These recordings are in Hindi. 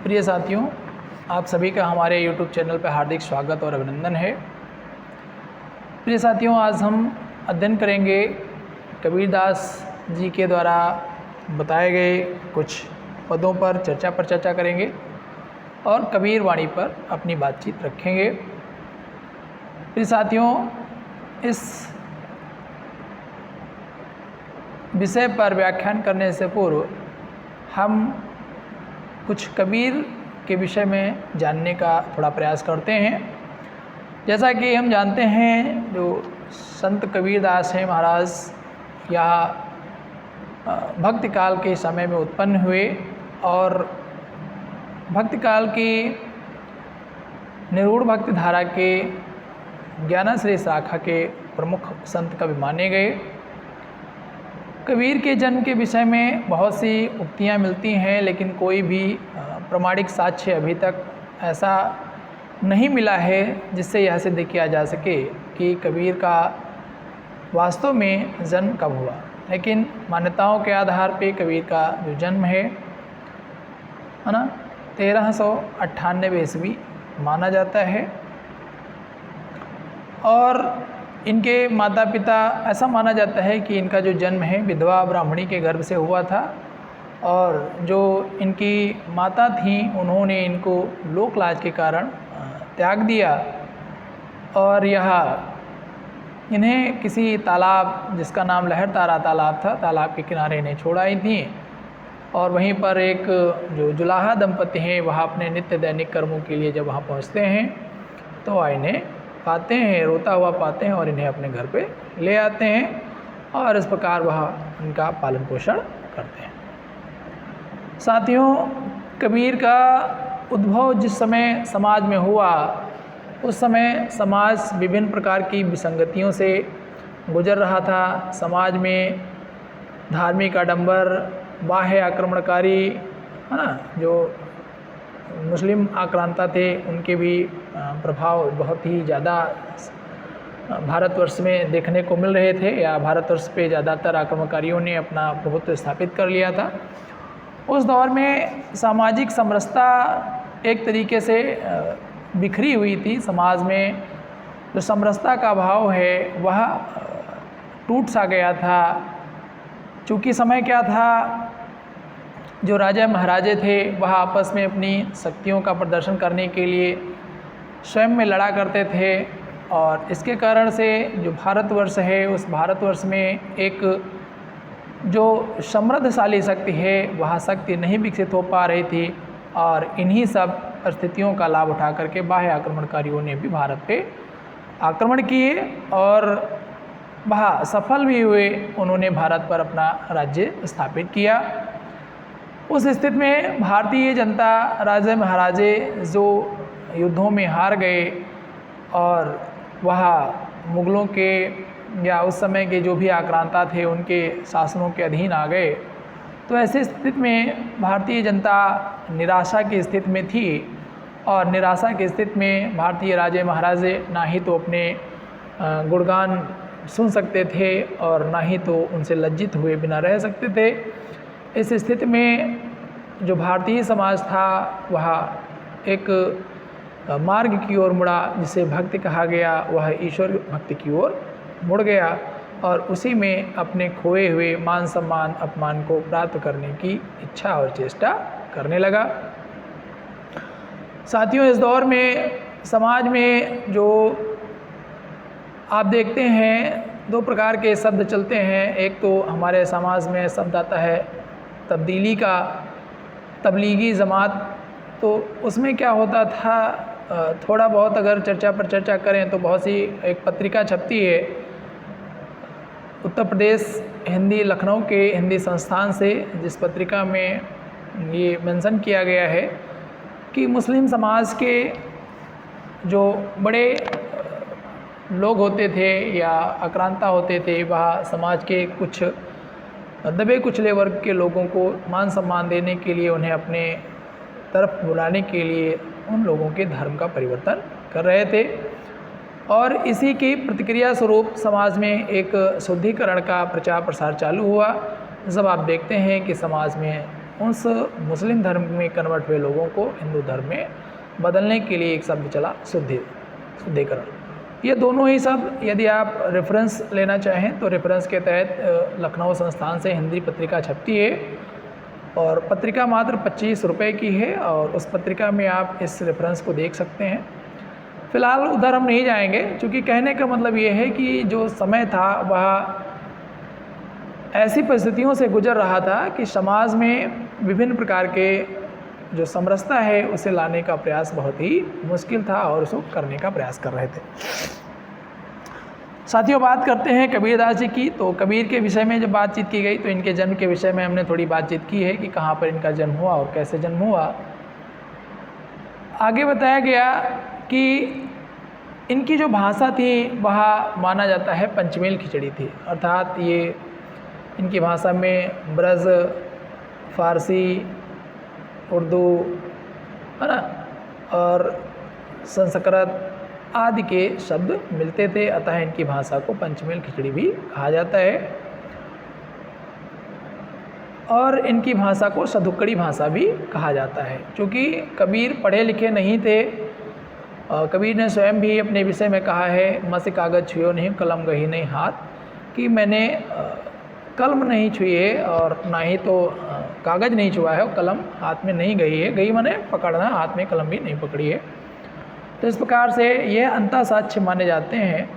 प्रिय साथियों, आप सभी का हमारे YouTube चैनल पर हार्दिक स्वागत और अभिनंदन है। प्रिय साथियों, आज हम अध्ययन करेंगे कबीरदास जी के द्वारा बताए गए कुछ पदों पर चर्चा करेंगे और कबीर वाणी पर अपनी बातचीत रखेंगे। प्रिय साथियों, इस विषय पर व्याख्यान करने से पूर्व हम कुछ कबीर के विषय में जानने का थोड़ा प्रयास करते हैं। जैसा कि हम जानते हैं, जो संत कबीरदास हैं महाराज, यह भक्ति काल के समय में उत्पन्न हुए और भक्ति काल की निरूढ़ भक्ति धारा के ज्ञानाश्रय शाखा के प्रमुख संत कवि माने गए। कबीर के जन्म के विषय में बहुत सी उक्तियाँ मिलती हैं, लेकिन कोई भी प्रमाणिक साक्ष्य अभी तक ऐसा नहीं मिला है जिससे यह सिद्ध किया जा सके कि कबीर का वास्तव में जन्म कब हुआ। लेकिन मान्यताओं के आधार पे कबीर का जो जन्म है ना, 1398 ईस्वी माना जाता है। और इनके माता पिता, ऐसा माना जाता है कि इनका जो जन्म है विधवा ब्राह्मणी के गर्भ से हुआ था और जो इनकी माता थीं उन्होंने इनको लोकलाज के कारण त्याग दिया और यह इन्हें किसी तालाब, जिसका नाम लहरतारा तालाब था, तालाब के किनारे इन्हें छोड़ आई थी। और वहीं पर एक जो जुलाहा दंपति हैं वह अपने नित्य दैनिक कर्मों के लिए जब वहाँ पहुँचते हैं तो वह इन्हें पाते हैं, रोता हुआ पाते हैं और इन्हें अपने घर पे ले आते हैं और इस प्रकार वह उनका पालन पोषण करते हैं। साथियों, कबीर का उद्भव जिस समय समाज में हुआ, उस समय समाज विभिन्न प्रकार की विसंगतियों से गुजर रहा था। समाज में धार्मिक आडंबर, बाह्य आक्रमणकारी, है ना, जो मुस्लिम आक्रांता थे उनके भी प्रभाव बहुत ही ज़्यादा भारतवर्ष में देखने को मिल रहे थे, या भारतवर्ष पे ज़्यादातर आक्रमणकारियों ने अपना प्रभुत्व स्थापित कर लिया था। उस दौर में सामाजिक समरसता एक तरीके से बिखरी हुई थी। समाज में जो समरसता का भाव है वह टूट सा गया था। चूँकि समय क्या था, जो राजा महाराजे थे वह आपस में अपनी शक्तियों का प्रदर्शन करने के लिए स्वयं में लड़ा करते थे और इसके कारण से जो भारतवर्ष है उस भारतवर्ष में एक जो समृद्धशाली शक्ति है वह शक्ति नहीं विकसित हो पा रही थी और इन्हीं सब परिस्थितियों का लाभ उठा करके बाह्य आक्रमणकारियों ने भी भारत पे आक्रमण किए और वह सफल भी हुए। उन्होंने भारत पर अपना राज्य स्थापित किया। उस स्थिति में भारतीय जनता, राजे महाराजे जो युद्धों में हार गए और वह मुग़लों के या उस समय के जो भी आक्रांता थे उनके शासनों के अधीन आ गए, तो ऐसी स्थिति में भारतीय जनता निराशा की स्थिति में थी और निराशा की स्थिति में भारतीय राजे महाराजे ना ही तो अपने गुणगान सुन सकते थे और ना ही तो उनसे लज्जित हुए बिना रह सकते थे। इस स्थिति में जो भारतीय समाज था वह एक मार्ग की ओर मुड़ा, जिसे भक्ति कहा गया, वह ईश्वर भक्ति की ओर मुड़ गया और उसी में अपने खोए हुए मान सम्मान अपमान को प्राप्त करने की इच्छा और चेष्टा करने लगा। साथियों, इस दौर में समाज में जो आप देखते हैं दो प्रकार के शब्द चलते हैं। एक तो हमारे समाज में शब्द आता है तब्दीली का, तबलीगी जमात। तो उसमें क्या होता था, थोड़ा बहुत अगर चर्चा करें तो बहुत सी एक पत्रिका छपती है उत्तर प्रदेश हिंदी, लखनऊ के हिंदी संस्थान से, जिस पत्रिका में ये मेंशन किया गया है कि मुस्लिम समाज के जो बड़े लोग होते थे या आक्रांता होते थे, वह समाज के कुछ दबे कुचले वर्ग के लोगों को मान सम्मान देने के लिए, उन्हें अपने तरफ बुलाने के लिए उन लोगों के धर्म का परिवर्तन कर रहे थे। और इसी की प्रतिक्रिया स्वरूप समाज में एक शुद्धिकरण का प्रचार प्रसार चालू हुआ। जब आप देखते हैं कि समाज में उस मुस्लिम धर्म में कन्वर्ट हुए लोगों को हिंदू धर्म में बदलने के लिए एक शब्द चला शुद्धिकरण। ये दोनों ही शब्द यदि आप रेफरेंस लेना चाहें तो रेफरेंस के तहत लखनऊ संस्थान से हिंदी पत्रिका छपती है और पत्रिका मात्र 25 रुपये की है और उस पत्रिका में आप इस रेफरेंस को देख सकते हैं। फ़िलहाल उधर हम नहीं जाएंगे, क्योंकि कहने का मतलब ये है कि जो समय था वह ऐसी परिस्थितियों से गुजर रहा था कि समाज में विभिन्न प्रकार के जो समरसता है उसे लाने का प्रयास बहुत ही मुश्किल था और उसको करने का प्रयास कर रहे थे। साथियों, बात करते हैं कबीरदास जी की। तो कबीर के विषय में जब बातचीत की गई तो इनके जन्म के विषय में हमने थोड़ी बातचीत की है कि कहाँ पर इनका जन्म हुआ और कैसे जन्म हुआ। आगे बताया गया कि इनकी जो भाषा थी वह माना जाता है पंचमेल खिचड़ी थी, अर्थात ये इनकी भाषा में ब्रज, फारसी, उर्दू, है ना, और संस्कृत आदि के शब्द मिलते थे, अतः इनकी भाषा को पंचमेल खिचड़ी भी कहा जाता है। और इनकी भाषा को सधुक्कड़ी भाषा भी कहा जाता है। क्योंकि कबीर पढ़े लिखे नहीं थे, कबीर ने स्वयं भी अपने विषय में कहा है, मस कागज छुयो नहीं कलम गही नहीं हाथ, कि मैंने कलम नहीं छुई है और ना ही तो कागज़ नहीं छुआ है और कलम हाथ में नहीं गई है। गई माने पकड़ना, हाथ में कलम भी नहीं पकड़ी है। तो इस प्रकार से ये अंतः साक्ष्य माने जाते हैं।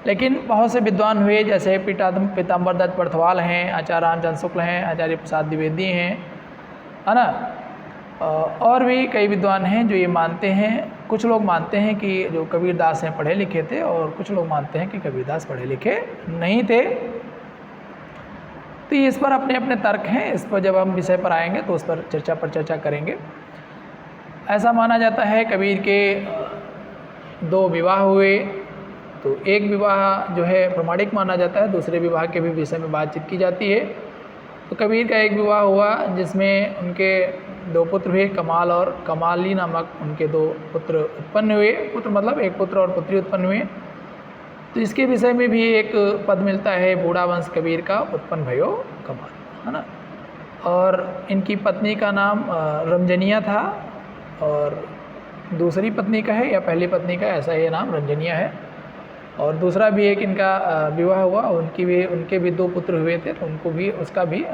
लेकिन बहुत से विद्वान हुए, जैसे पीताम्बर दत्त पर्थवाल हैं, आचार्य रामचंद्र शुक्ल हैं, आचार्य प्रसाद द्विवेदी हैं, है ना, और भी कई विद्वान हैं जो ये मानते हैं। कुछ लोग मानते हैं कि जो कबीरदास हैं पढ़े लिखे थे और कुछ लोग मानते हैं कि कबीरदास पढ़े लिखे नहीं थे। तो इस पर अपने अपने तर्क हैं, इस पर जब हम विषय पर आएंगे तो उस पर चर्चा करेंगे। ऐसा माना जाता है कबीर के 2 विवाह हुए, तो एक विवाह जो है प्रमाणिक माना जाता है, दूसरे विवाह के भी विषय में बातचीत की जाती है। तो कबीर का एक विवाह हुआ जिसमें उनके 2 पुत्र हुए, कमाल और कमाली नामक उनके 2 पुत्र उत्पन्न हुए। पुत्र मतलब एक पुत्र और पुत्री उत्पन्न हुए। तो इसके विषय में भी एक पद मिलता है, बूढ़ा वंश कबीर का उत्पन्न भयो कमाल, है ना। और इनकी पत्नी का नाम रंजनिया था और दूसरी पत्नी का है या पहली पत्नी का, ऐसा ये नाम रंजनिया है। और दूसरा भी एक इनका विवाह हुआ, उनके भी 2 पुत्र हुए थे, तो उनको भी उसका भी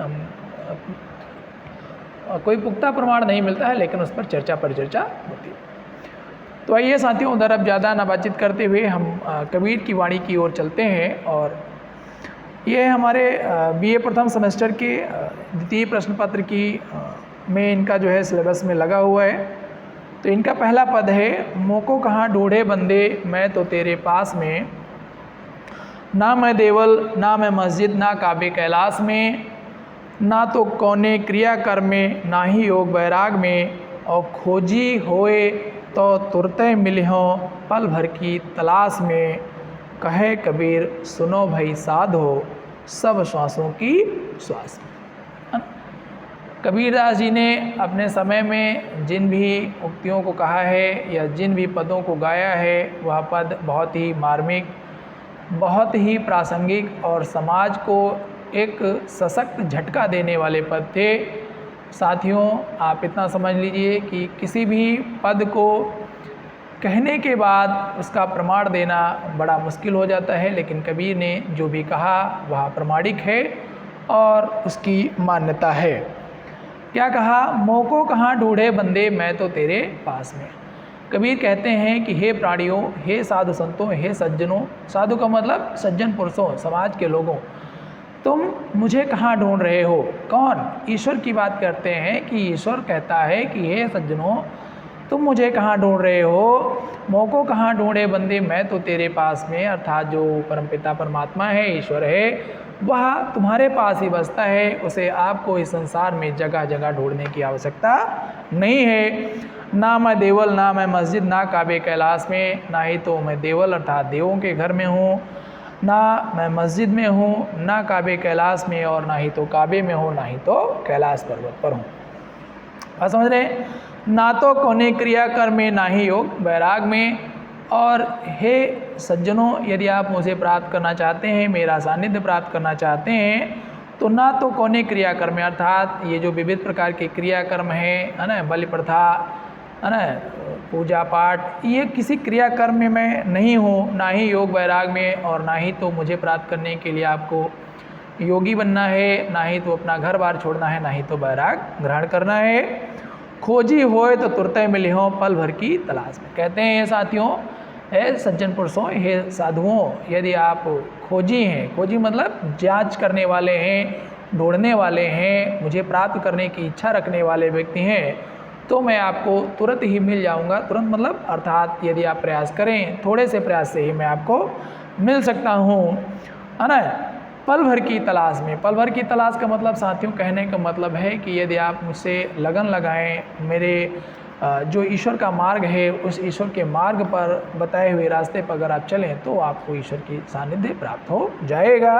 कोई पुख्ता प्रमाण नहीं मिलता है, लेकिन उस पर चर्चा होती है। तो आइए साथियों, उधर अब ज़्यादा ना बातचीत करते हुए हम कबीर की वाणी की ओर चलते हैं। और ये हमारे BA प्रथम सेमेस्टर के द्वितीय प्रश्न पत्र की में इनका जो है सिलेबस में लगा हुआ है। तो इनका पहला पद है, मोको कहाँ ढूंढे बंदे मैं तो तेरे पास में, ना मैं देवल ना मैं मस्जिद ना काबे कैलाश में, ना तो कौने क्रिया कर्म में ना ही योग वैराग में, और खोजी होए तो तुरते मिले हों पल भर की तलाश में, कहे कबीर सुनो भाई साधो सब श्वासों की श्वास। कबीरदास जी ने अपने समय में जिन भी उक्तियों को कहा है या जिन भी पदों को गाया है, वह पद बहुत ही मार्मिक, बहुत ही प्रासंगिक और समाज को एक सशक्त झटका देने वाले पद थे। साथियों, आप इतना समझ लीजिए कि किसी भी पद को कहने के बाद उसका प्रमाण देना बड़ा मुश्किल हो जाता है, लेकिन कबीर ने जो भी कहा वह प्रामाणिक है और उसकी मान्यता है। क्या कहा? मोको कहाँ ढूंढे बंदे मैं तो तेरे पास में। कबीर कहते हैं कि हे प्राणियों, हे साधु संतों, हे सज्जनों, साधु का मतलब सज्जन पुरुषों, समाज के लोगों, तुम मुझे कहाँ ढूंढ रहे हो? कौन? ईश्वर की बात करते हैं कि ईश्वर कहता है कि हे सज्जनों, तुम मुझे कहाँ ढूंढ रहे हो? मोको कहाँ ढूंढे बंदे मैं तो तेरे पास में, अर्थात जो परमपिता परमात्मा है, ईश्वर है, वह तुम्हारे पास ही बसता है। उसे आपको इस संसार में जगह जगह ढूंढने की आवश्यकता नहीं है। ना मैं देवल ना मैं मस्जिद ना काबे कैलाश में, ना ही तो मैं देवल अर्थात देवों के घर में हूँ, ना मैं मस्जिद में हूँ, ना काबे कैलाश में, और ना ही तो काबे में हूँ, ना ही तो कैलाश पर्वत पर हूँ। बात समझ रहे? ना तो कोने क्रिया कर्म में, ना ही योग वैराग में। और हे सज्जनों, यदि आप मुझे प्राप्त करना चाहते हैं, मेरा सानिध्य प्राप्त करना चाहते हैं, तो ना तो कोने क्रियाकर्म, अर्थात ये जो विविध प्रकार के क्रियाकर्म है ना, बलि प्रथा है ना, पूजा पाठ, ये किसी क्रियाकर्म में मैं नहीं हूँ, ना ही योग वैराग में, और ना ही तो मुझे प्राप्त करने के लिए आपको योगी बनना है, ना ही तो अपना घर बार छोड़ना है, ना ही तो वैराग ग्रहण करना है। खोजी होए तो तुरते मिले हों पल भर की तलाश में। कहते हैं साथियों, हे सज्जन पुरुषों, हे साधुओं, यदि आप खोजी हैं, खोजी मतलब जांच करने वाले हैं, ढूंढने वाले हैं, मुझे प्राप्त करने की इच्छा रखने वाले व्यक्ति हैं, तो मैं आपको तुरंत ही मिल जाऊंगा। तुरंत मतलब अर्थात यदि आप प्रयास करें, थोड़े से प्रयास से ही मैं आपको मिल सकता हूँ, है ना। पल भर की तलाश में, पल भर की तलाश का मतलब साथियों, कहने का मतलब है कि यदि आप मुझसे लगन लगाएं, मेरे जो ईश्वर का मार्ग है, उस ईश्वर के मार्ग पर बताए हुए रास्ते पर अगर आप चलें तो आपको ईश्वर की सानिध्य प्राप्त हो जाएगा।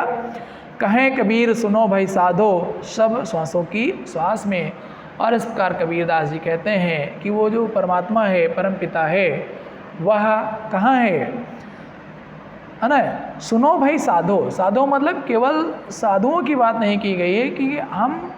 कहें कबीर सुनो भाई साधो, सब श्वासों की श्वास में। और इस प्रकार कबीरदास जी कहते हैं कि वो जो परमात्मा है, परम पिता है, वह कहाँ है ना। सुनो भाई साधो, साधो मतलब केवल साधुओं की बात नहीं की गई है कि हम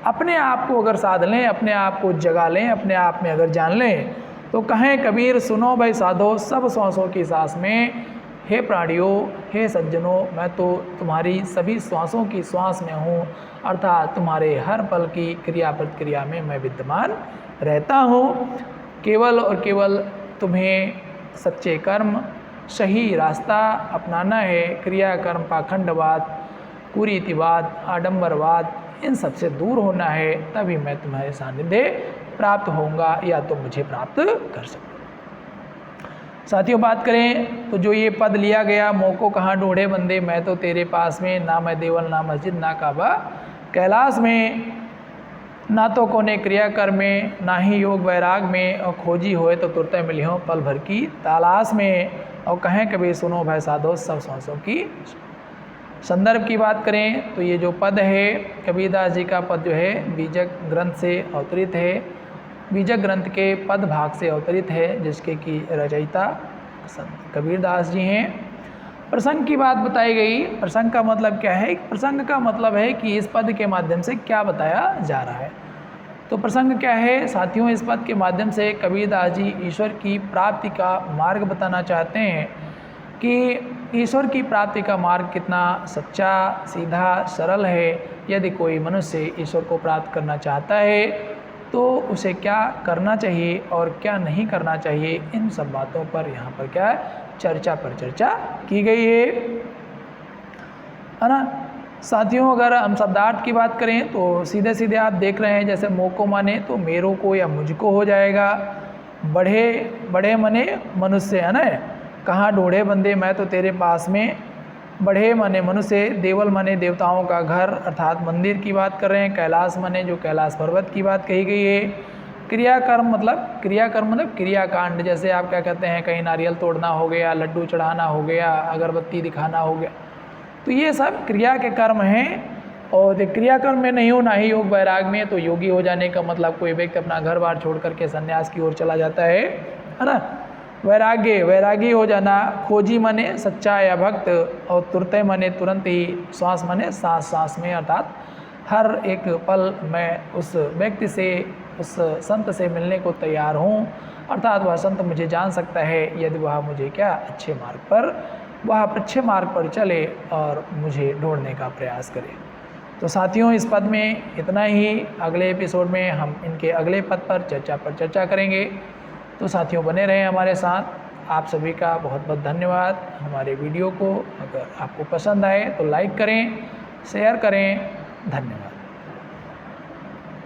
अपने आप को अगर साध लें, अपने आप को जगा लें, अपने आप में अगर जान लें, तो कहें कबीर सुनो भाई साधो, सब श्वासों की सांस में। हे प्राणियों, हे सज्जनों, मैं तो तुम्हारी सभी श्वासों की श्वास में हूँ, अर्थात तुम्हारे हर पल की क्रिया प्रतिक्रिया में मैं विद्यमान रहता हूँ। केवल और केवल तुम्हें सच्चे कर्म, सही रास्ता अपनाना है। क्रिया कर्म पाखंडवाद, कुरीतिवाद, आडंबरवाद, इन सब से दूर होना है, तभी मैं तुम्हारे सानिध्य प्राप्त होऊंगा या तो मुझे प्राप्त कर सकूँ। साथियों बात करें तो जो ये पद लिया गया, मोको कहाँ ढूंढे बंदे, मैं तो तेरे पास में, ना मैं देवल ना मस्जिद ना काबा कैलाश में, ना तो कोने क्रियाकर्म में, ना ही योग वैराग में, और खोजी होए तो तुरते मिली हो पल भर की तलाश में। और कहें कभी सुनो भाई साधो, सब श्वासों की। संदर्भ की बात करें तो ये जो पद है, कबीरदास जी का पद जो है बीजक ग्रंथ से अवतरित है, बीजक ग्रंथ के पद भाग से अवतरित है, जिसके की रचयिता संत कबीरदास जी हैं। प्रसंग की बात बताई गई। प्रसंग का मतलब क्या है? प्रसंग का मतलब है कि इस पद के माध्यम से क्या बताया जा रहा है। तो प्रसंग क्या है साथियों? इस पद के माध्यम से कबीरदास जी ईश्वर की प्राप्ति का मार्ग बताना चाहते हैं कि ईश्वर की प्राप्ति का मार्ग कितना सच्चा, सीधा, सरल है। यदि कोई मनुष्य ईश्वर को प्राप्त करना चाहता है तो उसे क्या करना चाहिए और क्या नहीं करना चाहिए, इन सब बातों पर यहाँ पर क्या है, चर्चा पर चर्चा की गई है ना। साथियों अगर हम शब्दार्थ की बात करें तो सीधे सीधे आप देख रहे हैं, जैसे मोको माने तो मेरों को या मुझको हो जाएगा, बढ़े बड़े मने मनुष्य, है ना। कहाँ ढूंढे बंदे, मैं तो तेरे पास में। बढ़े मने मनुष्य, देवल मने देवताओं का घर अर्थात मंदिर की बात कर रहे हैं। कैलाश मने जो कैलाश पर्वत की बात कही गई है। क्रियाकर्म मतलब क्रियाकांड, जैसे आप क्या कहते हैं, कहीं नारियल तोड़ना हो गया, लड्डू चढ़ाना हो गया, अगरबत्ती दिखाना हो गया, तो ये सब क्रिया के कर्म हैं। और क्रियाकर्म में नहीं हो, ना ही योग वैराग में। तो योगी हो जाने का मतलब कोई व्यक्ति अपना घर बार छोड़ करके संन्यास की ओर चला जाता है ना। वैरागी हो जाना। खोजी मने सच्चा या भक्त, और तुरते मने तुरंत ही, श्वास मने सांस सांस में, अर्थात हर एक पल मैं उस व्यक्ति से, उस संत से मिलने को तैयार हूँ, अर्थात वह संत मुझे जान सकता है यदि वह मुझे क्या अच्छे मार्ग पर चले और मुझे ढूंढने का प्रयास करे। तो साथियों इस पद में इतना ही। अगले एपिसोड में हम इनके अगले पद पर चर्चा करेंगे। तो साथियों बने रहें हमारे साथ। आप सभी का बहुत बहुत धन्यवाद। हमारे वीडियो को अगर आपको पसंद आए तो लाइक करें, शेयर करें। धन्यवाद।